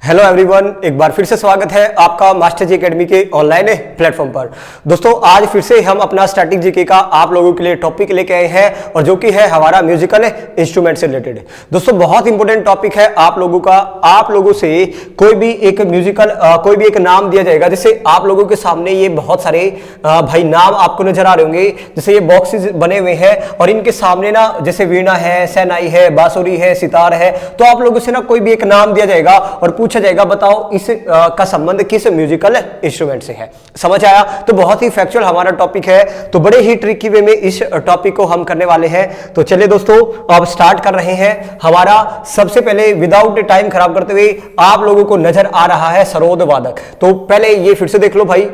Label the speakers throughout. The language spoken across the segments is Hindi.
Speaker 1: हेलो एवरीवन, एक बार फिर से स्वागत है आपका मास्टर जी एकेडमी के ऑनलाइन प्लेटफॉर्म पर। दोस्तों आज फिर से हम अपना स्टैटिक जीके का आप लोगों के लिए टॉपिक लेके आए हैं और जो कि है हमारा म्यूजिकल इंस्ट्रूमेंट से रिलेटेड। दोस्तों बहुत इंपॉर्टेंट टॉपिक है आप लोगों का। आप लोगों से कोई भी एक म्यूजिकल कोई भी एक नाम दिया जाएगा। जैसे आप लोगों के सामने ये बहुत सारे भाई नाम आपको नजर आ रहे होंगे। जैसे ये बॉक्सेस बने हुए हैं और इनके सामने ना जैसे वीणा है, शहनाई है, बांसुरी है, सितार है। तो आप लोगों से ना कोई भी एक नाम दिया जाएगा और पूछा जाएगा बताओ इस का संबंध किस म्यूजिकल इंस्ट्रूमेंट से है। समझ आया? तो बहुत ही फैक्चुअल हमारा टॉपिक है, तो बड़े ही ट्रिकी वे में इस टॉपिक को हम करने वाले हैं। तो चलिए दोस्तों अब स्टार्ट कर रहे हैं। हमारा सबसे पहले विदाउट टाइम खराब करते हुए आप लोगों को नजर आ रहा है सरोद वादक। तो पहले ये फिर से देख लो भाई,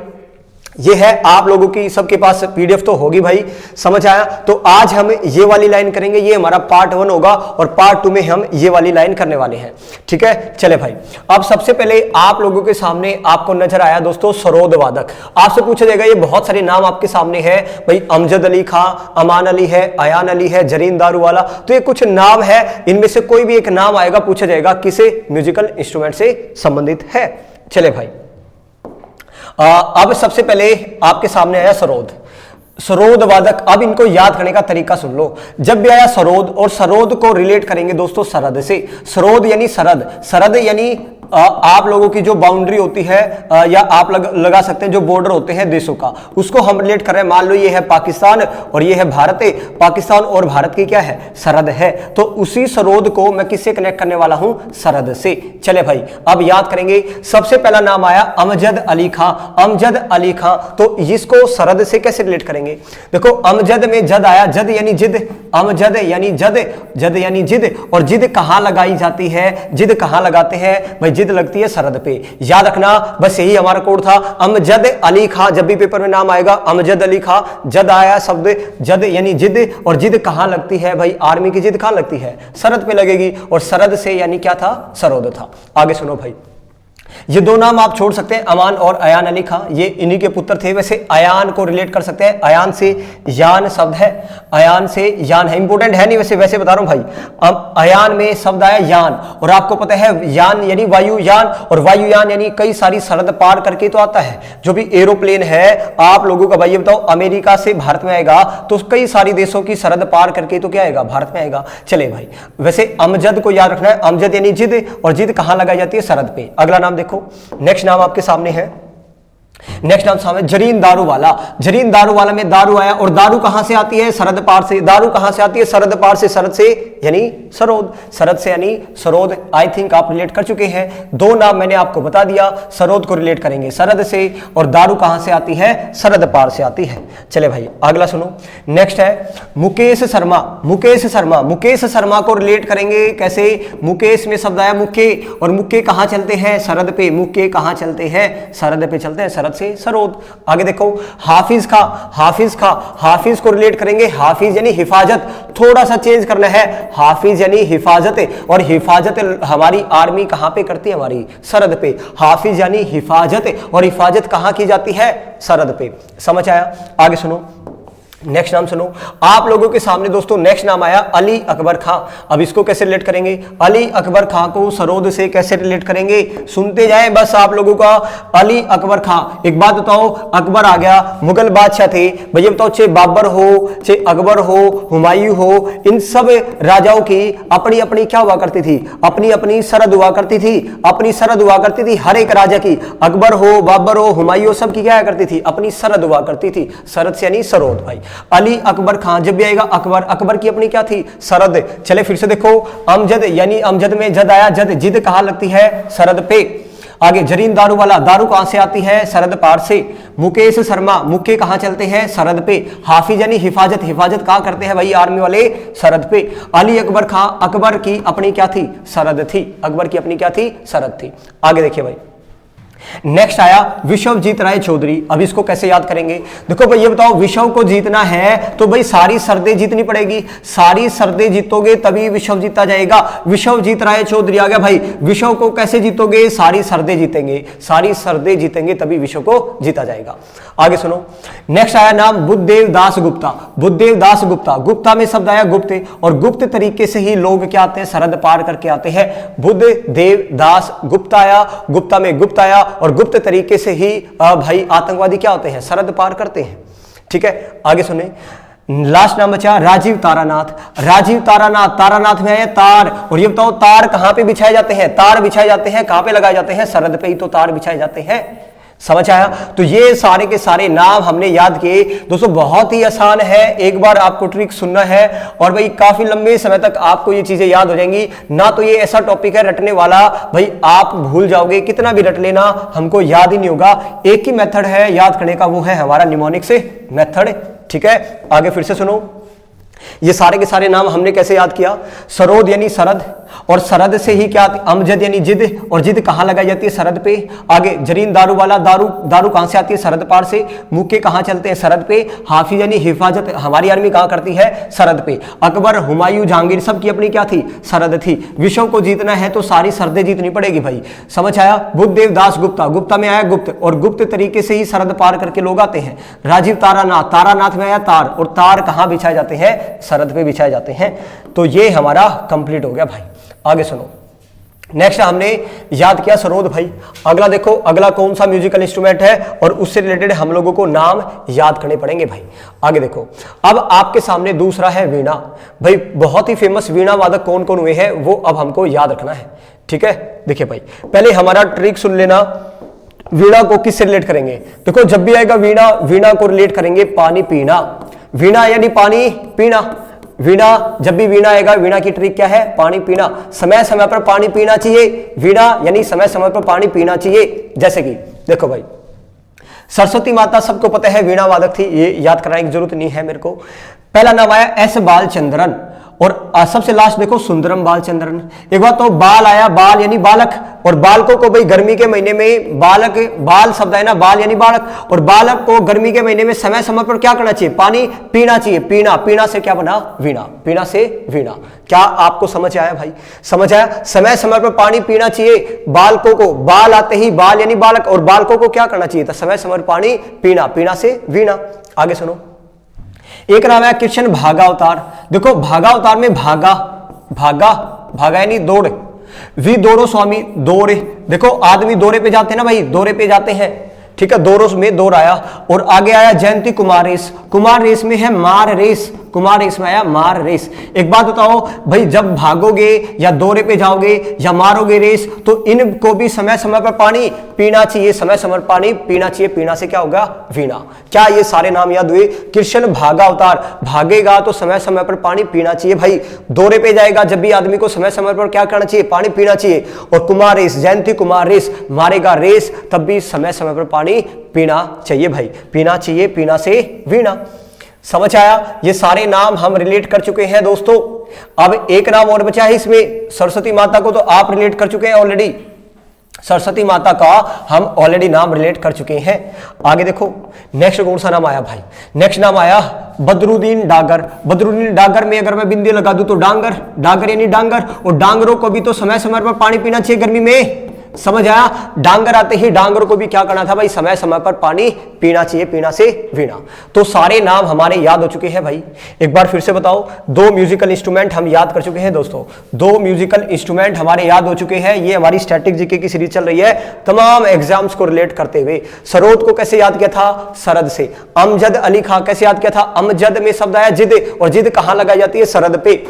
Speaker 1: ये है आप लोगों की सबके पास पीडीएफ तो होगी भाई। समझ आया? तो आज हम ये वाली लाइन करेंगे, ये हमारा पार्ट 1 होगा और पार्ट 2 में हम ये वाली लाइन करने वाले हैं। ठीक है, चले भाई। अब सबसे पहले आप लोगों के सामने आपको नजर आया दोस्तों सरोद वादक। आपसे पूछा जाएगा, ये बहुत सारे नाम आपके सामने है भाई, अमजद अली खां, अमान अली है, अयान अली है, जरीन दारूवाला। तो ये कुछ नाम है, इनमें से कोई भी एक नाम आएगा, पूछा जाएगा किसे म्यूजिकल इंस्ट्रूमेंट से संबंधित है। चले भाई, अब सबसे पहले आपके सामने आया सरोद, सरोद वादक। अब इनको याद करने का तरीका सुन लो। जब भी आया सरोद, और सरोद को रिलेट करेंगे दोस्तों सरहद से। सरोद यानी सरहद, सरहद यानी आप लोगों की जो बाउंड्री होती है या आप लगा सकते हैं जो बॉर्डर होते हैं देशों का, उसको हम रिलेट कर रहे हैं। मान लो ये है पाकिस्तान और ये है भारत। पाकिस्तान और भारत की क्या है? सरहद है। तो उसी सरोद को मैं किससे कनेक्ट करने वाला हूं? सरहद से। चले भाई अब याद करेंगे। सबसे पहला नाम आया अमजद अली खां। अमजद अली खां, तो इसको सरहद से कैसे रिलेट करेंगे? देखो अमजद में जद आया, जद यानी जिद, अमजद यानी जद, जद यानी जिद। और जिद कहां लगाई जाती है? जिद कहां लगाते हैं भाई? जिद लगती है सरहद पे। याद रखना, बस यही हमारा कोड था। अमजद अली खां, जब भी पेपर में नाम आएगा अमजद अली खां, जद आया शब्द, जद यानी जिद। और जिद कहां लगती है भाई? आर्मी की जिद कहां लगती है? सरहद पे लगेगी। और सरहद से यानी क्या था? सरोद था। आगे सुनो भाई, ये दो नाम आप छोड़ सकते हैं, अमान और अयान अली खां, ये इन्हीं के पुत्र थे। वैसे अयान को रिलेट कर सकते हैं, अयान से यान शब्द है, अयान से यान है। इंपॉर्टेंट है नहीं, वैसे वैसे बता रहा हूं भाई। अब अयान में शब्द आया यान, और आपको पता है यान यानी वायुयान, और वायुयान यानी कई सारी सरहद पार करके तो आता है। जो भी एरोप्लेन है आप लोगों का भाई ये बताओ, अमेरिका से भारत में आएगा तो कई सारी देशों की सरहद पार करके तो क्या आएगा? भारत में आएगा। चले भाई, वैसे अमजद को याद रखना है, अमजद यानी जिद, और जिद कहां लगाई जाती है? सरहद पे। अगला नाम देखो, नेक्स्ट नाम आपके सामने है, नेक्स्ट नाम सामने जरीन दारूवाला। जरीन दारूवाला में दारू आया, और दारू कहां से आती है? सरहद पार से। दारू कहां से आती है? सरहद पार से। सरहद से यानी सरोद, सरहद से यानी सरोद। आई थिंक आप रिलेट कर चुके हैं। दो नाम मैंने आपको बता दिया, सरोद को रिलेट करेंगे सरहद से, और दारू कहां से आती है? सरहद पार से आती है। चले भाई अगला सुनो, नेक्स्ट है मुकेश शर्मा। मुकेश शर्मा, मुकेश शर्मा को रिलेट करेंगे कैसे? मुकेश में शब्द आया मुक्के, और मुक्के कहां चलते हैं? सरहद पे। मुक्के कहां चलते हैं? सरहद पे चलते हैं, सरहद से सरोद। आगे देखो हाफिज खां, हाफिज खां, हाफिज को रिलेट करेंगे, हाफिज यानी हिफाजत। थोड़ा सा चेंज करना है, हाफिज यानी हिफाजत, और हिफाजत हमारी आर्मी कहां पे करती है? हमारी सरहद पे। हाफिज यानी हिफाजत, और हिफाजत कहां की जाती है? सरहद पे। समझ आया? आगे सुनो, नेक्स्ट नाम सुनो। आप लोगों के सामने दोस्तों नेक्स्ट नाम आया अली अकबर खां। अब इसको कैसे रिलेट करेंगे? अली अकबर खां को सरोद से कैसे रिलेट करेंगे? सुनते जाएं बस आप लोगों का। अली अकबर खां, एक बात बताओ, अकबर आ गया, मुगल बादशाह थे भैया, बताओ चाहे बाबर हो, चाहे अकबर हो, हुमायूं हो, इन सब राजाओं की अपनी अपनी क्या हुआ करती थी? अपनी अपनी सरहद हुआ करती थी, अपनी सरहद हुआ करती थी हर एक राजा की। अकबर हो, बाबर हो, हुमायूं, सब की क्या करती थी? अपनी सरहद हुआ करती थी। सरहद से यानी सरोद भाई। अली अकबर खां, जब भी आएगा अकबर, अकबर की अपनी क्या थी? सरहद। चले फिर से देखो, अमजद यानी अमजद में जद आया, जद, जिद कहां लगती है? सरहद पे। आगे जरीन दारूवाला, दारू कहां से आती है? सरहद पार से। मुकेश शर्मा, मुक्के कहां चलते हैं? सरहद पे। हाफिज यानी हिफाजत, हिफाजत कहां करते हैं भाई? आर्मी वाले, सरहद पे। अली अकबर खां, अकबर की अपनी क्या थी? सरहद थी। अकबर की अपनी क्या थी? सरहद थी। आगे देखिए भाई, नेक्स्ट आया विश्वजीत राय चौधरी। अब इसको कैसे याद करेंगे? देखो भाई ये बताओ, विश्व को जीतना है तो भाई सारी सरदें जीतनी पड़ेगी, सारी सरदें जीतोगे तभी विश्व जीता जाएगा। विश्वजीत राय चौधरी आ गया भाई। विश्व को कैसे जीतोगे? सारी सरदें जीतेंगे, सारी सरदें जीतेंगे तभी विश्व को जीता जाएगा। आगे सुनो, नेक्स्ट आया नाम बुद्धदेव दास गुप्ता। बुद्धदेव दास गुप्ता, गुप्ता में शब्द आया गुप्त, और गुप्त तरीके से ही लोग क्या आते हैं? सरहद पार करके आते हैं। बुद्धदेव दास गुप्ता आया, गुप्ता में गुप्त आया, और गुप्त तरीके से ही भाई आतंकवादी क्या होते हैं? सरहद पार करते हैं। ठीक है, आगे सुने, लास्ट नाम बचा राजीव तारानाथ। राजीव तारानाथ, तारानाथ में आया तार, और ये बताओ तार कहां पे बिछाए जाते हैं? तार बिछाए जाते हैं कहां पे लगाए जाते हैं? सरहद पे ही तो तार बिछाए जाते हैं। समझ आया? तो ये सारे के सारे नाम हमने याद किए दोस्तों। बहुत ही आसान है, एक बार आपको ट्रिक सुनना है और भाई काफी लंबे समय तक आपको ये चीजें याद हो जाएंगी ना। तो ये ऐसा टॉपिक है रटने वाला, भाई आप भूल जाओगे, कितना भी रट लेना हमको याद ही नहीं होगा। एक ही मेथड है याद करने का, वो है हमारा निमोनिक से मेथड। ठीक है, आगे फिर से सुनो, ये सारे के सारे नाम हमने कैसे याद किया? सरोद यानी सरहद, और सरहद से ही क्या? अमजद यानी जिद, और जिद कहां लगाई जाती है? सरहद पे। आगे जरीन दारू वाला, दारू दारू कहां से आती है? सरहद पार से। मुक्के कहां चलते हैं? सरहद पे। हाफिज यानी हिफाजत, हमारी आर्मी कहां करती है? सरहद पे। अकबर, हुमायूं, जहांगीर सबकी अपनी क्या थी? सरहद थी। विश्व को जीतना है तो सारी सरहदें जीतनी पड़ेगी भाई। समझ आया? बुद्धदेव दास गुप्ता, गुप्ता में आया गुप्त, और गुप्त तरीके से ही सरहद पार करके लोग आते हैं। राजीव तारानाथ, तारानाथ में आया तार, और तार कहां बिछाए जाते हैं? सरहद पे बिछाए जाते हैं। तो ये हमारा कंप्लीट हो गया भाई। आगे सुनो, नेक्स्ट हमने याद किया सरोद भाई। अगला देखो, अगला कौन सा म्यूजिकल इंस्ट्रूमेंट है और उससे रिलेटेड हम लोगों को नाम याद करने पड़ेंगे भाई। आगे देखो, अब आपके सामने दूसरा है वीणा भाई। बहुत ही फेमस वीणा वादक कौन कौन हुए हैं वो अब हमको याद रखना है। ठीक है, देखिए भाई, पहले हमारा ट्रिक सुन लेना। वीणा को किससे रिलेट करेंगे? देखो जब भी आएगा वीणा, वीणा को रिलेट करेंगे पानी पीना। वीणा यानी पानी पीना। वीणा, जब भी वीणा आएगा, वीणा की ट्रिक क्या है? पानी पीना। समय समय पर पानी पीना चाहिए। वीणा यानी समय समय पर पानी पीना चाहिए। जैसे कि देखो भाई, सरस्वती माता सबको पता है वीणा वादक थी, ये याद कराने की जरूरत नहीं है मेरे को। पहला नाम आया एस बालचंद्रन, और सबसे लास्ट देखो सुंदरम बालचंद्रन। एक बात तो बाल आया, बाल यानी बालक, और बालकों को भाई गर्मी के महीने में बालक, बाल शब्द है ना, बाल यानी बालक, और बालक को गर्मी के महीने में समय समय पर क्या करना चाहिए? पानी पीना चाहिए। पीना, पीना से क्या बना? वीणा। पीना से वीणा। क्या आपको समझ आया भाई? समझ आया? समय समय पर पानी पीना चाहिए। बालकों को, बाल आते ही बाल यानी बालक, और बालकों को क्या करना चाहिए था? समय समय पर पानी पीना। पीना से वीणा। आगे सुनो, एक नाम है कृष्ण भागा अवतार। देखो भागा अवतार में भागा, भागा, भागा यानी दौड़। वी दौड़ो स्वामी, दौड़े। देखो आदमी दौरे पे जाते हैं ना भाई, दौरे पे जाते हैं। ठीक है, दौरों में दौड़ आया। और आगे आया जयंती कुमार रेस। कुमार रेस में है मार रेस। कुमार रेस में आया मार रेस। एक बात बताओ भाई, जब भागोगे या दौरे पे जाओगे या मारोगे रेस, तो इनको भी समय समय पर पानी पीना चाहिए। समय समय पर पानी पीना चाहिए। पीना से क्या होगा? वीणा। क्या ये सारे नाम याद हुए? कृष्ण भागा अवतार, भागेगा तो समय समय पर पानी पीना चाहिए भाई। दौरे पे जाएगा, जब भी आदमी को समय समय पर क्या करना चाहिए? पानी पीना चाहिए। और कुमार रेस, जयंती कुमार रेस, मारेगा रेस, तब भी समय समय पर पानी पीना चाहिए भाई। पीना चाहिए। पीना से वीणा। समझ आया? ये सारे नाम हम रिलेट कर चुके हैं दोस्तों। अब एक नाम और बचा है इसमें, सरस्वती माता को तो आप रिलेट कर चुके हैं ऑलरेडी। सरस्वती माता का हम ऑलरेडी नाम रिलेट कर चुके हैं। आगे देखो, नेक्स्ट कौन सा नाम आया भाई? नेक्स्ट नाम आया बदरुद्दीन डागर। बदरुद्दीन डागर में अगर मैं बिंदी लगा दूं तो डांगर, डागर यानी डांगर, और डांगरों को भी तो समय समय पर पानी पीना चाहिए गर्मी में। समझ आया? डांगर आते ही डांगर को भी क्या करना था भाई? समय समय पर पानी पीना चाहिए। पीना से वीणा। तो सारे नाम हमारे याद हो चुके हैं भाई। एक बार फिर से बताओ, दो म्यूजिकल इंस्ट्रूमेंट हम याद कर चुके हैं दोस्तों। दो म्यूजिकल इंस्ट्रूमेंट हमारे याद हो चुके हैं। ये हमारी स्टैटिक जीके की सीरीज चल रही है तमाम एग्जाम्स को रिलेट करते हुए। सरोद को कैसे याद किया था? सरहद से। अमजद अली खां कैसे याद किया था? अमजद में शब्द आया जिद, और जिद कहां लगाई जाती है? सरहद पे।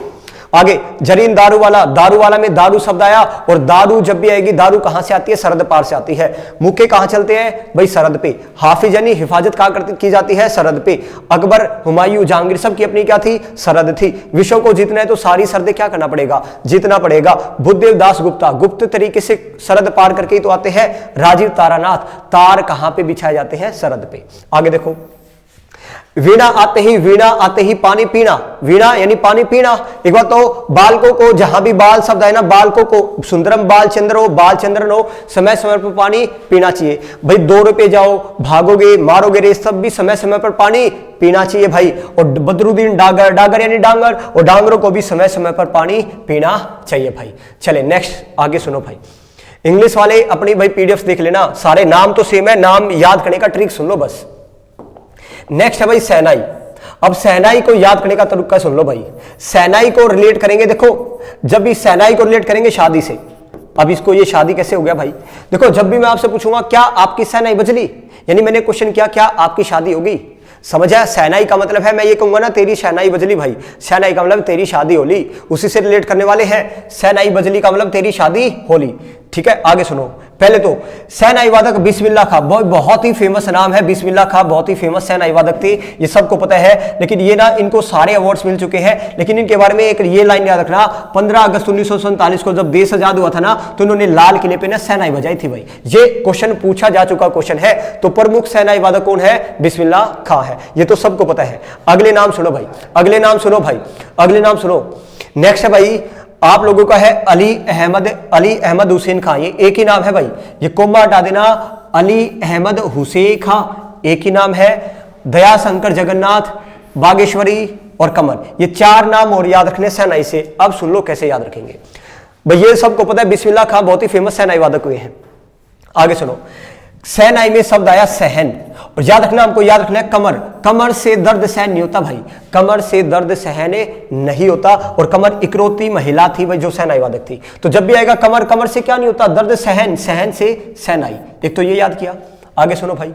Speaker 1: आगे जरीन दारू वाला, दारू वाला में दारू शब्द आया, और दारू जब भी आएगी, दारू कहां से आती है? सरहद पार से आती है। मुक्के कहां चलते हैं भाई? सरहद पे। हाफिज यानी हिफाजत कहां की जाती है? सरहद पे। अकबर, हुमायूं, जहांगीर सब की अपनी क्या थी? सरहद थी। विश्व को जीतना है तो सारी सरहदें क्या करना पड़ेगा? जीतना पड़ेगा। बुद्धदेव दास गुप्ता, गुप्त तरीके से सरहद पार करके ही तो आते हैं। राजीव तारानाथ, तार कहां पे बिछाए जाते हैं? सरहद पे। आगे देखो, वीणा आते ही पानी पीना, वीणा यानी पानी पीना। एक बात तो बालकों को, जहां भी बाल शब्द है ना, बालकों को सुंदरम बाल चंद्रन हो, समय समय पर पानी पीना चाहिए भाई। दौड़ पे जाओ, भागोगे, मारोगे रेस, सब भी समय समय पर पानी पीना चाहिए भाई। और बदरुद्दीन डागर, डागर यानी डांगर, और डांगरों को भी समय समय पर पानी पीना चाहिए भाई। चले नेक्स्ट आगे सुनो भाई। इंग्लिश वाले अपनी भाई पीडीएफ देख लेना, सारे नाम तो सेम है, नाम याद करने का ट्रिक सुन लो बस। नेक्स्ट है भाई शहनाई। अब शहनाई को याद करने का तरीका सुन लो भाई। शहनाई को रिलेट करेंगे, देखो जब भी शहनाई को रिलेट करेंगे शादी से। अब इसको, ये शादी कैसे हो गया भाई? देखो जब भी मैं आपसे पूछूंगा क्या आपकी शहनाई बजली, यानी मैंने क्वेश्चन किया क्या आपकी शादी होगी, समझ आया? शहनाई का मतलब है, मैं ये कहूंगा ना तेरी शहनाई बजली भाई, शहनाई का मतलब तेरी शादी होली, उसी से रिलेट करने वाले हैं। शहनाई बजली का मतलब तेरी शादी होली। ठीक है, आगे सुनो। पहले तो शहनाई वादक बिस्मिल्लाह खां, बहुत ही फेमस नाम है बिस्मिल्लाह खां, बहुत ही फेमस शहनाई वादक थे, ये सबको पता है। लेकिन ये ना, इनको सारे अवार्ड्स मिल चुके हैं, लेकिन इनके बारे में एक ये लाइन याद रखना, 15 अगस्त 1947 को जब देश आजाद हुआ था ना, तो इन्होंने लाल किले पे ना शहनाई बजाई थी भाई। ये क्वेश्चन पूछा जा चुका क्वेश्चन है। तो प्रमुख शहनाई वादक कौन है? बिस्मिल्लाह खां है, ये तो सबको पता है। अगले नाम सुनो भाई, अगले नाम सुनो भाई, अगले नाम सुनो। नेक्स्ट है भाई आप लोगों का है अली अहमद हुसैन खां, ये एक ही नाम है भाई, ये कोमा हटा देना। अली अहमद हुसैन खां एक ही नाम है। दया शंकर जगन्नाथ, बागेश्वरी और कमर, ये 4 नाम और याद रखने शहनाई से। अब सुन लो कैसे याद रखेंगे भाई, ये सबको पता है बिस्मिल्लाह खां बहुत ही फेमस शहनाई वादक हुए हैं। आगे सुनो, शहनाई में शब्द आया सहन, और याद रखना, हमको याद रखना है कमर। कमर से दर्द सहन नहीं होता भाई, कमर से दर्द सहन नहीं होता। और कमर इकलौती महिला थी भाई जो शहनाई वादक थी। तो जब भी आएगा कमर, कमर से क्या नहीं होता? दर्द सहन, सहन से शहनाई। एक तो ये याद किया। आगे सुनो भाई,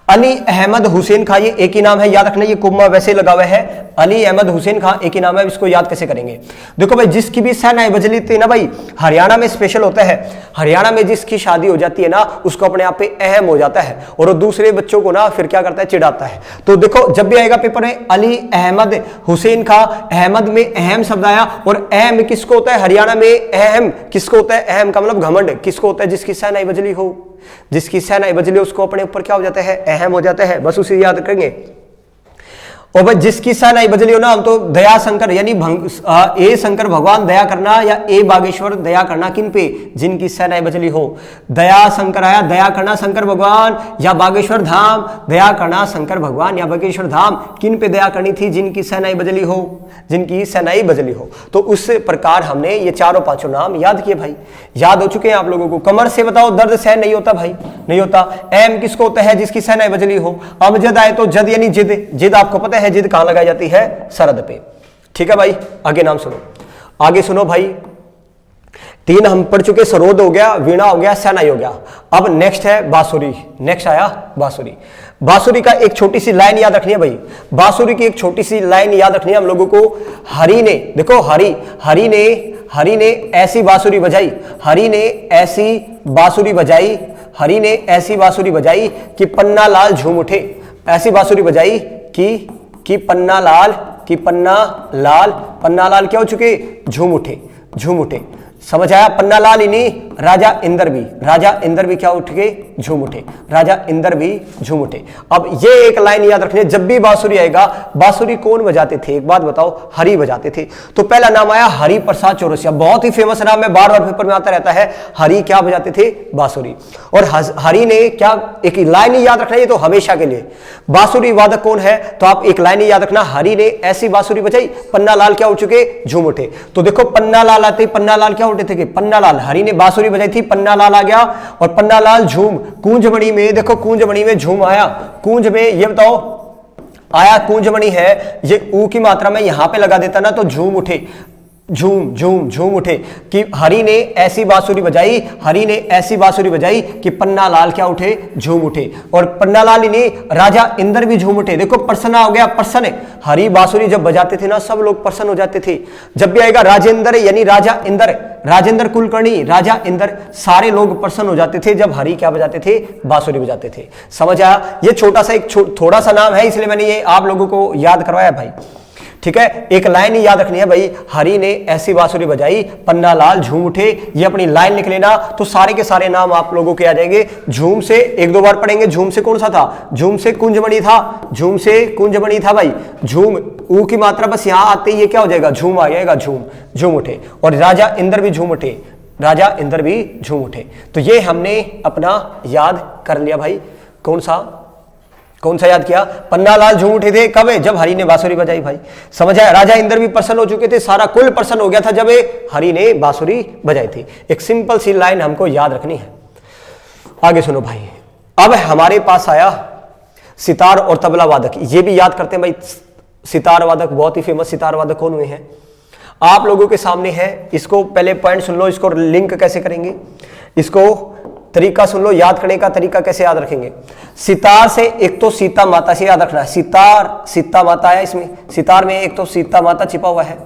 Speaker 1: अली अहमद हुसैन खां, ये एक ही नाम है, याद रखना, ये कुम्मा वैसे लगा हुआ है। अली अहमद हुसैन खां एक ही नाम है, इसको याद कैसे करेंगे? देखो भाई, जिसकी भी शहनाई बजली थी ना भाई, हरियाणा में स्पेशल होता है। हरियाणा में जिसकी शादी हो जाती है ना, उसको अपने आप पे अहम हो जाता है, और वो दूसरे बच्चों को ना फिर क्या करता है? चिढ़ाता है। तो देखो जब भी आएगा पेपर में अली अहमद हुसैन खां, अहमद में अहम शब्द आया, और अहम किसको होता है? हरियाणा में अहम किसको होता है? अहम का मतलब घमंड किसको होता है? जिसकी शहनाई बजली हो, जिसकी शहनाई बजली, उसको अपने ऊपर क्या हो जाता है? अहम हो जाता है। बस उसे याद रखेंगे। और भाई जिसकी शहनाई बजली हो ना, हम तो दया शंकर यानी ए शंकर भगवान दया करना, या ए बागेश्वर दया करना, किन पे? जिनकी शहनाई बजली हो। दया शंकर आया, दया करना शंकर भगवान, या बागेश्वर धाम दया करना शंकर भगवान, या बागेश्वर धाम किन पे दया करनी थी? जिनकी शहनाई बजली हो, जिनकी शहनाई बजली हो। तो उस प्रकार हमने ये 4-5 नाम याद किए भाई, याद हो चुके हैं आप लोगों को। कमर से बताओ दर्द सहन नहीं होता भाई, नहीं होता। एम किसको होता है? जिसकी शहनाई बजली हो। अमजद आए तो जद यानी जिद, जिद आपको पता है जिद कहां लगाई जाती है? सरहद पे। ठीक है भाई, आगे नाम सुनो, आगे सुनो भाई। 3 हम पढ़ चुके, सरोद हो गया, वीणा हो गया, शहनाई हो गया। अब नेक्स्ट है बांसुरी। नेक्स्ट आया बांसुरी। बांसुरी का एक छोटी सी लाइन याद रखनी है भाई, बांसुरी की एक छोटी सी लाइन याद रखनी है हम लोगों को। हरि ने, देखो हरि ने ऐसी बांसुरी बजाई, हरि ने ऐसी बांसुरी बजाई, हरि ने ऐसी बांसुरी बजाई कि पन्ना लाल झूम उठे। ऐसी बांसुरी बजाई कि पन्ना लाल क्या हो चुके? झूम उठे। समझ आया? पन्ना लाल ही नहीं, राजा इंद्र भी क्या उठ के? झूम उठे। राजा इंद्र भी झूम उठे। अब ये एक लाइन याद रखनी है, जब भी बांसुरी आएगा, बांसुरी कौन बजाते थे? एक बात बताओ, हरि बजाते थे। तो पहला नाम आया हरि प्रसाद चौरसिया, बहुत ही फेमस नाम है, बार बार पेपर में आता रहता है। हरि क्या बजाते थे? बांसुरी। और हरि ने क्या, एक लाइन ही याद रखना है तो हमेशा के लिए। बांसुरी वादक कौन है? तो आप एक लाइन ही याद रखना, हरि ने ऐसी बांसुरी बजाई, पन्ना लाल क्या उठ चुके? झूम उठे। तो देखो पन्ना लाल आते, पन्ना लाल क्या उठे थे? कि पन्ना लाल, हरि ने बांसुरी बजाई थी, पन्ना लाल आ गया, और पन्ना लाल झूम। कूंजमणि में देखो, कूंजमणि में झूम आया। कूंज में ये बताओ आया, कूंजमणि है, ये ऊ की मात्रा में यहां पे लगा देता ना तो झूम उठे, झूम उठे। कि हरि ने ऐसी बांसुरी बजाई, हरि ने ऐसी बांसुरी बजाई कि पन्ना लाल क्या उठे? झूम उठे। और पन्ना लाल ही नहीं, राजा इंद्र भी झूम उठे। देखो प्रसन्न हो गया, प्रसन्न। हरि बांसुरी जब बजाते थे ना, सब लोग प्रसन्न हो जाते थे। जब भी आएगा राजेंद्र यानी राजा इंद्र, राजेंद्र कुलकर्णी, राजा इंद्र, सारे लोग प्रसन्न हो जाते थे जब हरि क्या बजाते थे? बांसुरी बजाते थे। समझ आया? ये छोटा सा एक थोड़ा सा नाम है, इसलिए मैंने ये आप लोगों को याद करवाया भाई। ठीक है, एक लाइन ही याद रखनी है भाई, हरि ने ऐसी बांसुरी बजाई, पन्ना लाल झूम उठे, ये अपनी लाइन लिख लेना। तो सारे के सारे नाम आप लोगों के आ जाएंगे। झूम से एक दो बार पढ़ेंगे, झूम से कौन सा था, झूम से कुंजमणि था, झूम से कुंजमणि था भाई। झूम ऊ की मात्रा बस यहां आते ही ये क्या हो जाएगा, झूम आ जाएगा, झूम झूम उठे। और राजा इंद्र भी झूम उठे, राजा इंद्र भी झूम उठे। तो ये हमने अपना याद कर लिया भाई। कौन सा याद किया, पन्नालाल झूम उठे थे कब, जब हरि ने बांसुरी बजाई भाई। समझ आया, राजा इंद्र भी प्रसन्न हो चुके थे, सारा कुल प्रसन्न हो गया था जब हरि ने बांसुरी बजाई थी। एक सिंपल सी लाइन हमको याद रखनी है। आगे सुनो भाई, अब हमारे पास आया सितार और तबला वादक, ये भी याद करते हैं भाई। सितार वादक बहुत ही फेमस सितार वादक कौन हुए हैं, आप लोगों के सामने है। इसको पहले पॉइंट सुन लो, इसको लिंक कैसे करेंगे, इसको तरीका सुन लो, याद करने का तरीका कैसे याद रखेंगे। सितार से एक तो सीता माता से याद रखना है, सितार सीता माता है इसमें, सितार में एक तो सीता माता छिपा हुआ है,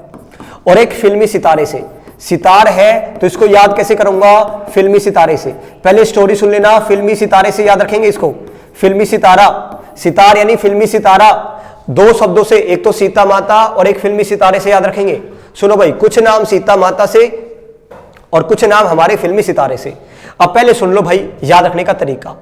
Speaker 1: और एक फिल्मी सितारे से। सितार है तो इसको याद कैसे करूंगा, फिल्मी सितारे से। पहले स्टोरी सुन लेना, फिल्मी सितारे से याद रखेंगे इसको। फिल्मी सितारा, सितार यानी फिल्मी सितारा, दो शब्दों से, एक तो सीता माता और एक फिल्मी सितारे से याद रखेंगे। सुनो भाई, कुछ नाम सीता माता से और कुछ नाम हमारे फिल्मी सितारे से। अब पहले सुन लो भाई याद रखने का तरीका।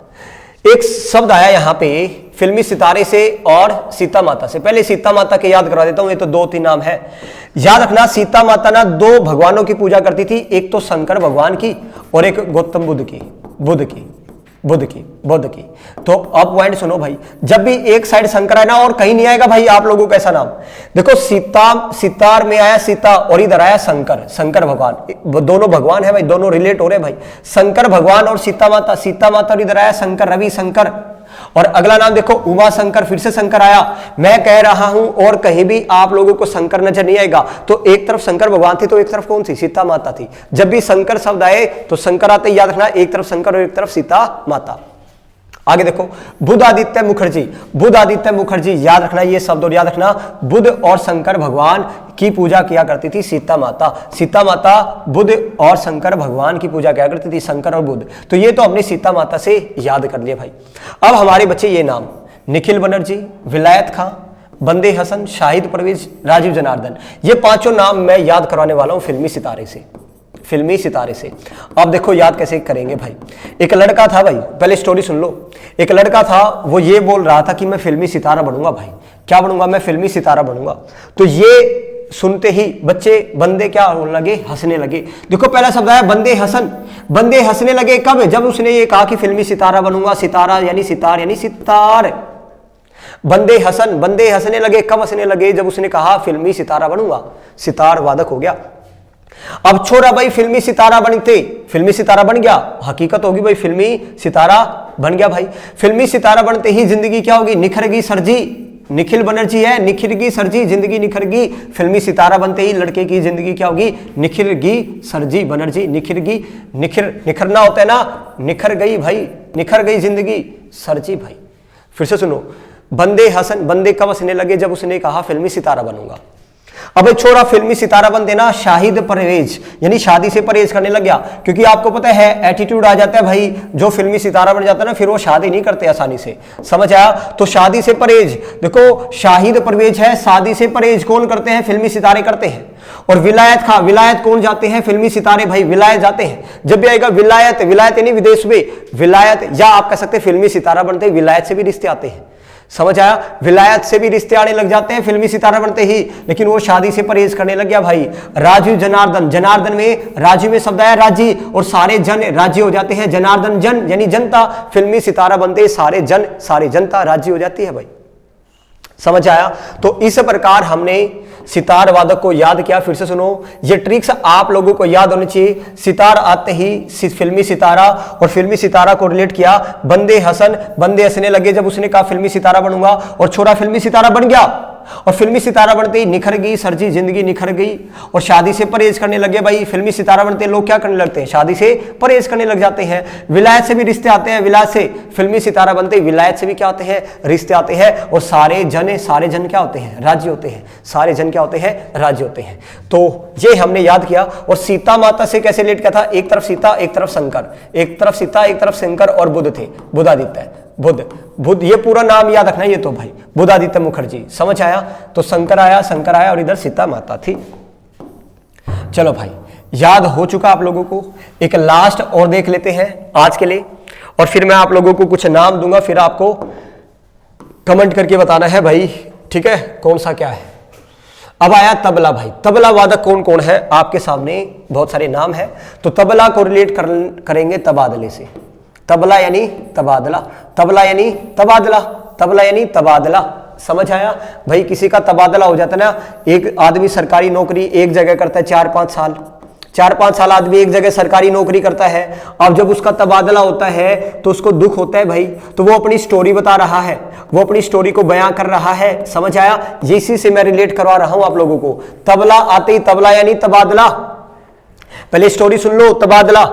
Speaker 1: एक शब्द आया यहां पे फिल्मी सितारे से और सीता माता से। पहले सीता माता के याद करा देता हूं, ये तो 2-3 नाम है, याद रखना। सीता माता ना 2 भगवानों की पूजा करती थी, एक तो शंकर भगवान की और एक गौतम बुद्ध की। तो अब पॉइंट सुनो भाई, जब भी एक साइड शंकर है ना और कहीं नहीं आएगा भाई आप लोगों को ऐसा नाम। देखो सितार में आया सीता और इधर आया शंकर भगवान, दोनों भगवान है भाई, दोनों रिलेट हो रहे भाई। शंकर भगवान और सीता माता और इधर आया शंकर, रवि शंकर। और अगला नाम देखो उमा शंकर, फिर से शंकर आया। मैं कह रहा हूं और कहीं भी आप लोगों को शंकर नजर नहीं आएगा। तो एक तरफ शंकर भगवान थे तो एक तरफ कौन सी, सीता माता थी। जब भी शंकर शब्द आए तो शंकर आते याद रखना, एक तरफ शंकर और एक तरफ सीता माता। आगे देखो, बुद्ध आदित्य मुखर्जी, याद रखना ये शब्द और याद रखना। बुद्ध और शंकर भगवान की पूजा किया करती थी सीता माता बुद्ध और शंकर भगवान की पूजा किया करती थी, शंकर और बुद्ध। तो ये तो अपनी सीता माता से याद कर लिए भाई। अब हमारे बच्चे ये नाम, निखिल बनर्जी, विलायत खां, बंदे हसन, शाहिद परवेज, राजीव जनार्दन, ये 5 नाम मैं याद करवाने वाला हूं फिल्मी सितारे से। अब देखो याद कैसे करेंगे भाई। एक लड़का था भाई, पहले स्टोरी सुन लो। एक लड़का था, वो ये बोल रहा था कि मैं फिल्मी सितारा बनूंगा भाई। क्या बनूंगा, मैं फिल्मी सितारा बनूंगा। तो ये सुनते ही बच्चे बंदे क्या होने लगे, हंसने लगे। देखो पहला शब्द आया बंदे हंसने लगे कब, जब उसने ये कहा कि फिल्मी सितारा बनूंगा। सितारा यानी सितार। बंदे हंसने लगे, कब हंसने लगे, जब उसने कहा फिल्मी सितारा बनूंगा, सितार वादक हो गया। अब छोरा भाई फिल्मी सितारा बन गया, हकीकत होगी भाई, फिल्मी सितारा बन गया भाई। फिल्मी सितारा बनते ही जिंदगी क्या होगी, निखरगी सरजी। निखिल बनर्जी है, निखरगी सरजी, जिंदगी निखरगी। फिल्मी सितारा बनते ही लड़के की जिंदगी क्या होगी, निखरगी सरजी बनर्जी। निखरना होता है ना, निखर गई जिंदगी सरजी भाई। फिर से सुनो, बंदे कब हंसने लगे, जब उसने कहा फिल्मी सितारा बनूंगा। अब छोरा फिल्मी सितारा बन देना, शाहिद परहेज यानी शादी से परहेज करने लग गया। क्योंकि आपको पता है एटीट्यूड आ जाता है भाई, जो फिल्मी सितारा बन जाता है ना फिर वो शादी नहीं करते आसानी से। समझ आया, तो शादी से परहेज। देखो शाहिद परवेज है, शादी से परहेज कौन करते हैं, फिल्मी सितारे करते हैं। और विलायत कौन जाते हैं, फिल्मी सितारे भाई विलायत जाते हैं। जब भी आएगा विलायत यानी विदेश में विलायत, या आप कह सकते हैं फिल्मी सितारा बनते ही विलायत से भी रिश्ते आते हैं। समझ आया, विलायत से भी रिश्ते आने लग जाते हैं फिल्मी सितारा बनते ही। लेकिन वो शादी से परहेज करने लग गया भाई। राजीव जनार्दन में राजीव में शब्द आया राजी, और सारे जन राजी हो जाते हैं। जनार्दन जन यानी जनता, फिल्मी सितारा बनते सारे जनता राजी हो जाती है भाई। समझ आया, तो इस प्रकार हमने सितार वादक को याद किया। फिर से सुनो, ये ट्रिक्स आप लोगों को याद होनी चाहिए। सितार आते ही फिल्मी सितारा, और फिल्मी सितारा को रिलेट किया बंदे हंसने लगे, जब उसने कहा फिल्मी सितारा बनूंगा। और छोरा फिल्मी सितारा बन गया, और फिल्मी सितारा बनते ही निखर गई सरजी, जिंदगी निखर गई। और शादी से परहेज करने लगे भाई। फिल्मी सितारा बनते लोग क्या करने लगते हैं, शादी से परहेज करने लग जाते हैं। विलायत से भी रिश्ते आते हैं, विलायत से फिल्मी सितारा बनते ही विलायत से भी क्या आते हैं, रिश्ते आते हैं। और सारे जन क्या होते हैं, राज्य होते हैं। सारे जन क्या होते हैं, राज्य होते हैं। तो ये हमने याद किया। और सीता माता से कैसे रिलेट किया था, एक तरफ सीता एक तरफ शंकर, एक तरफ सीता एक तरफ शंकर और बुद्ध थे, बुद्ध आदित्य। बुध, बुध ये पूरा नाम याद रखना, ये तो भाई बुधादित्य मुखर्जी, समझ आया। तो शंकर आया और इधर सीता माता थी। चलो भाई याद हो चुका आप लोगों को। एक लास्ट और देख लेते हैं आज के लिए, और फिर मैं आप लोगों को कुछ नाम दूंगा, फिर आपको कमेंट करके बताना है भाई, ठीक है, कौन सा क्या है। अब आया तबला भाई। तबला वादक कौन कौन है, आपके सामने बहुत सारे नाम है। तो तबला को रिलेट करेंगे तबादले से। तबला यानी तबादला, तबला यानी तबादला, तबला यानी तबादला, समझ आया भाई। किसी का तबादला हो जाता है ना, एक आदमी सरकारी नौकरी एक जगह करता है 4-5 साल, 4-5 साल आदमी एक जगह सरकारी नौकरी करता है। अब जब उसका तबादला होता है तो उसको दुख होता है भाई, तो वो अपनी स्टोरी बता रहा है, वो अपनी स्टोरी को बयां कर रहा है, समझ आया। इसी से मैं रिलेट करवा रहा हूं आप लोगों को। तबला आते ही तबला यानी तबादला। पहले स्टोरी सुन लो। तबादला,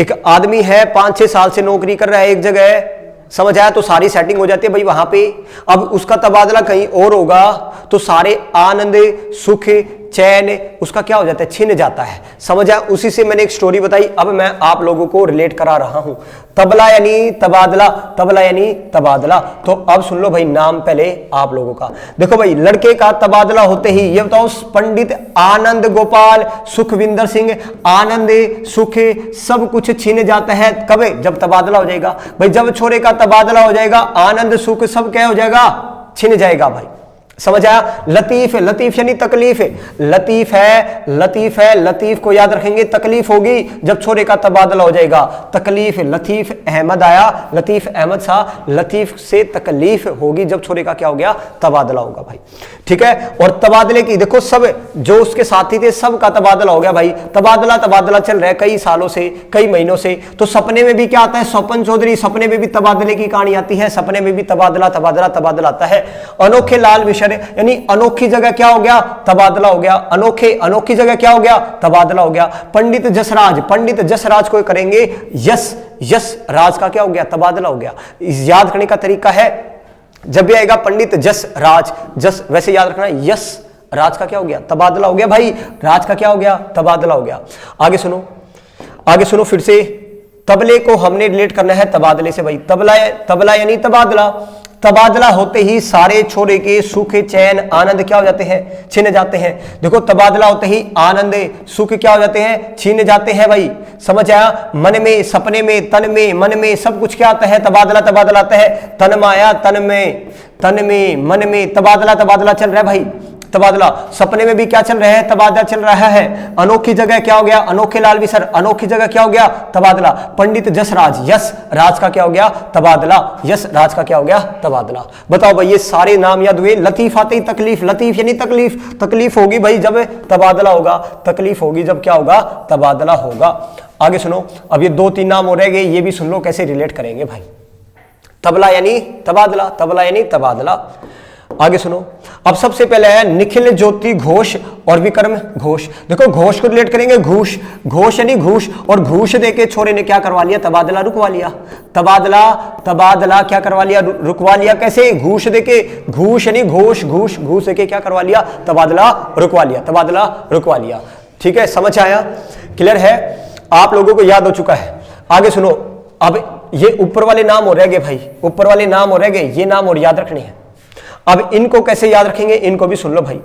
Speaker 1: एक आदमी है 5-6 साल से नौकरी कर रहा है एक जगह, समझ आया, तो सारी सेटिंग हो जाती है भाई वहां पे। अब उसका तबादला कहीं और होगा तो सारे आनंद सुख चैन उसका क्या हो जाता है, छिन जाता है, समझ आया। उसी से मैंने एक स्टोरी बताई, अब मैं आप लोगों को रिलेट करा रहा हूं। तबला यानी तबादला, तबला यानी तबादला। तो अब सुन लो भाई नाम पहले आप लोगों का। देखो भाई, लड़के का तबादला होते ही ये बताओ, पंडित आनंद गोपाल सुखविंदर सिंह, आनंद सुख सब कुछ छिन जाता है। कब? जब तबादला हो जाएगा भाई। जब छोरे का तबादला हो जाएगा, आनंद सुख सब क्या हो जाएगा, छिन जाएगा भाई, समझ आया। लतीफ, लतीफ यानी तकलीफ, लतीफ है, लतीफ है, लतीफ को याद रखेंगे, तकलीफ होगी जब छोरे का तबादला हो जाएगा। तकलीफ, लतीफ अहमद आया, लतीफ अहमद सा, लतीफ से तकलीफ होगी जब छोरे का क्या हो गया, तबादला होगा भाई, ठीक है। और तबादले की देखो, सब जो उसके साथी थे सब का तबादला हो गया भाई। तबादला तबादला चल रहा है कई सालों से, कई महीनों से। तो सपने में भी क्या आता है, स्वपन चौधरी, सपने में भी तबादले की कहानी आती है, सपने में भी तबादला तबादला तबादला आता है। अनोखे लाल मिश्र यानी अनोखी जगह क्या हो गया, तबादला हो गया। अनोखे, अनोखी जगह क्या हो गया, तबादला हो गया। पंडित जसराज, पंडित जसराज को करेंगे यश, यश राज का क्या हो गया, तबादला हो गया। याद करने का तरीका है, जब भी आएगा पंडित जस राज, जस वैसे याद रखना, यश राज का क्या हो गया, तबादला हो गया भाई, राज का क्या हो गया, तबादला हो गया। आगे सुनो, आगे सुनो फिर से। तबले को हमने रिलेट करना है तबादले से भाई। तबला, तबला यानी तबादला। तबादला होते ही सारे छोरे के सुख चैन आनंद क्या हो जाते हैं, छिन जाते हैं। देखो तबादला होते ही आनंद सुख क्या हो जाते हैं, छीन जाते हैं भाई, समझ आया। मन में, सपने में, तन में, मन में सब कुछ क्या आता है, तबादला तबादला आता है। तन में आया, तन में, तन में, मन में, तबादला तबादला चल रहा है भाई। तबादला सपने में भी क्या चल रहा है, तबादला चल रहा है। अनोखी जगह क्या हो गया, अनोखे लाल भी सर, अनोखी जगह क्या हो गया, तबादला। पंडित जसराज, यश राज का क्या हो गया, तबादला, यश राज का क्या हो गया, तबादला। बताओ भाई ये सारे नाम याद हुए। लतीफ आते ही तकलीफ, लतीफ यानी तकलीफ, तकलीफ होगी भाई जब तबादला होगा, तकलीफ होगी जब क्या होगा, तबादला होगा। आगे सुनो, अब ये 2-3 नाम हो रह गए, ये भी सुन लो कैसे रिलेट करेंगे भाई। तबला यानी तबादला, तबला यानी तबादला। आगे सुनो, अब सबसे पहले है निखिल ज्योति घोष और विक्रम घोष। देखो घोष को रिलेट करेंगे घूष, घोष यानी घूष, और घूष देके छोरे ने क्या करवा लिया, तबादला रुकवा लिया। तबादला, तबादला क्या करवा लिया, रुकवा लिया। कैसे? घूष देके, घूष यानी घोष, घूष, घूष देके क्या करवा लिया, तबादला रुकवा लिया, तबादला रुकवा लिया। ठीक है, समझ आया, क्लियर है, आप लोगों को याद हो चुका है। आगे सुनो, अब ये ऊपर वाले नाम हो रह गए भाई, ऊपर वाले नाम हो रह गए, ये नाम और याद रखने हैं। अब इनको कैसे याद रखेंगे, इनको भी सुन लो भाई।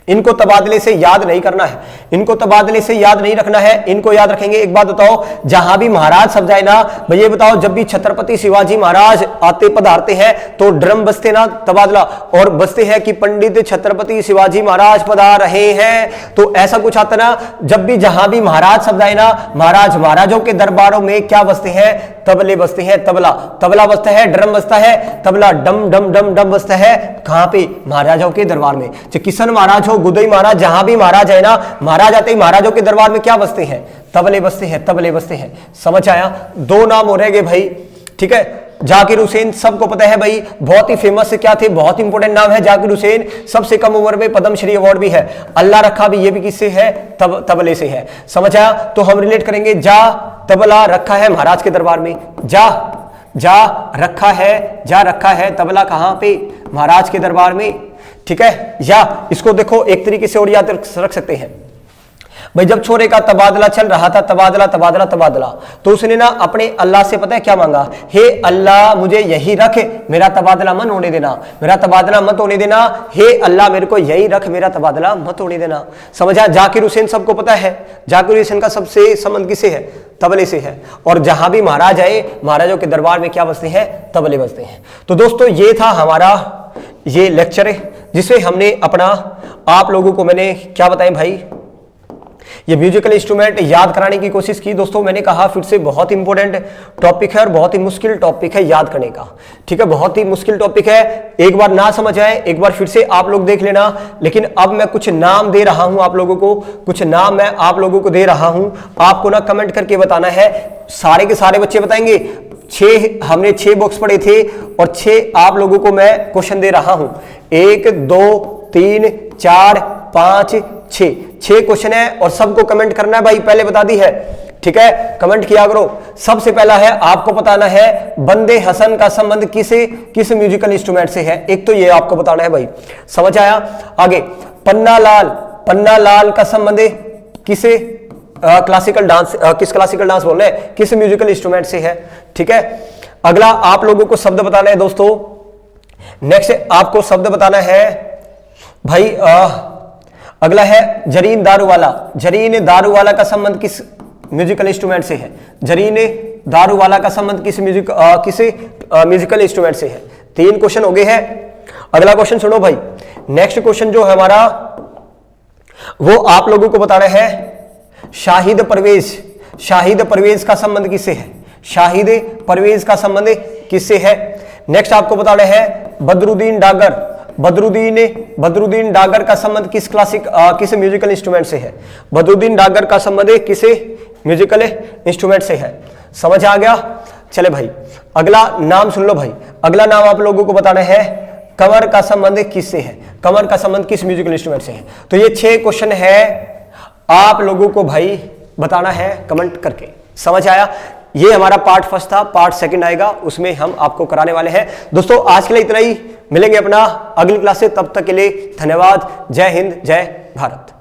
Speaker 1: इनको तबादले से याद नहीं करना है, इनको तबादले से याद नहीं रखना है, इनको याद रखेंगे। एक बात बताओ, जहां भी महाराज सब जाए ना भाई, ये बताओ जब भी छत्रपति शिवाजी महाराज आते पधारते हैं तो ड्रम बजते ना, तबादला, और बजते हैं कि पंडित छत्रपति शिवाजी महाराज पधार रहे हैं, तो ऐसा कुछ आता ना। जब भी जहां भी महाराज सब जाए ना, महाराज महाराजों के दरबारों में क्या बजते हैं, तबले बजते हैं। तबला, तबला बजता है, ड्रम बजता है, तबला डम डम डम डम बजता है। कहां पे? महाराजाओं के दरबार में। चाहे किशन महाराज हो, गुदई महाराज, जहां भी महाराज है ना, महाराज आते ही महाराजों के दरबार में क्या बजते हैं, तबले बजते हैं, तबले बजते हैं। समझ आया? 2 नाम हो रहेंगे भाई, ठीक है। जाकिर हुसैन सबको पता है भाई, बहुत ही फेमस क्या थे, बहुत इंपॉर्टेंट नाम है जाकिर हुसैन। सबसे कम उम्र में पद्मश्री अवार्ड भी है। अल्लाह रखा भी, ये भी किससे है, तबले से है। समझ आया? तो हम रिलेट करेंगे, जा तबला रखा है महाराज के दरबार में, जा, जा रखा है, जा रखा है तबला कहां पे, महाराज के दरबार में। ठीक है, या इसको देखो एक तरीके से और याद रख सकते हैं। भाई जब छोरे का तबादला चल रहा था, तबादला तबादला तबादला, तो उसने ना अपने अल्लाह से पता है क्या मांगा, हे अल्लाह मुझे यही रख, मेरा तबादला मत होने देना, मेरा तबादला मत होने देना, हे अल्लाह मेरे को यही रख, मेरा तबादला मत होने देना। समझा? जाकिर हुसैन सबको पता है, जाकिर हुसैन का सबसे संबंध किसे है? तबले से है। और जहां भी महाराज आए, महाराजों के दरबार में क्या बजते हैं? तबले बजते हैं। तो दोस्तों ये था हमारा ये लेक्चर है, जिसमें हमने अपना आप लोगों को मैंने क्या बताएं भाई, ये म्यूजिकल इंस्ट्रूमेंट याद कराने की कोशिश की। दोस्तों मैंने कहा फिर से बहुत इंपॉर्टेंट टॉपिक है और बहुत ही मुश्किल टॉपिक है याद करने का, ठीक है, बहुत ही मुश्किल टॉपिक है। एक बार ना समझ आए, एक बार फिर से आप लोग देख लेना। लेकिन अब मैं कुछ नाम दे रहा हूं आप लोगों को, कुछ नाम मैं आप लोगों को दे रहा हूं, आपको ना कमेंट करके बताना है। सारे के सारे बच्चे बताएंगे। 6 हमने 6 बॉक्स पढ़े थे और 6 आप लोगों को मैं क्वेश्चन दे रहा हूं। 1 2 3 4 5 6 क्वेश्चन है और सबको कमेंट करना है भाई, पहले बता दी है, ठीक है, कमेंट किया करो। सबसे पहला है आपको बताना है बंदे हसन का संबंध किस म्यूजिकल इंस्ट्रूमेंट से है। एक तो ये आपको बताना है भाई, समझ आया? आगे पन्ना लाल का संबंध किसे क्लासिकल डांस, किस क्लासिकल डांस बोल रहे हैं, किस म्यूजिकल इंस्ट्रूमेंट से है, ठीक है। अगला आप लोगों को शब्द बताना है दोस्तों। नेक्स्ट आपको शब्द बताना है भाई, अगला है जरीन दारूवाला का संबंध किस म्यूजिकल इंस्ट्रूमेंट से है? जरीन दारूवाला का संबंध किस म्यूजिकल इंस्ट्रूमेंट से है? 3 क्वेश्चन हो गए हैं। अगला क्वेश्चन सुनो भाई, नेक्स्ट क्वेश्चन जो है हमारा वो आप लोगों को बताना है शाहिद परवेज का संबंध किससे है? शाहिद परवेज का संबंध किससे है? नेक्स्ट आपको बताना है बदरुद्दीन डागर का संबंध किस म्यूजिकल इंस्ट्रूमेंट से है? बदरुद्दीन डागर का संबंध किस म्यूजिकल इंस्ट्रूमेंट से है? समझ आ गया? चले भाई अगला नाम सुन लो भाई। अगला नाम आप लोगों को बताना है कमर का संबंध किससे है? कमर का संबंध किस म्यूजिकल इंस्ट्रूमेंट से है? तो ये 6 क्वेश्चन है, आप लोगों को भाई बताना है कमेंट करके। समझ आया? ये हमारा पार्ट फर्स्ट था, पार्ट सेकंड आएगा, उसमें हम आपको कराने वाले हैं। दोस्तों आज के लिए इतना ही, मिलेंगे अपना अगली क्लास से, तब तक के लिए धन्यवाद। जय हिंद, जय भारत।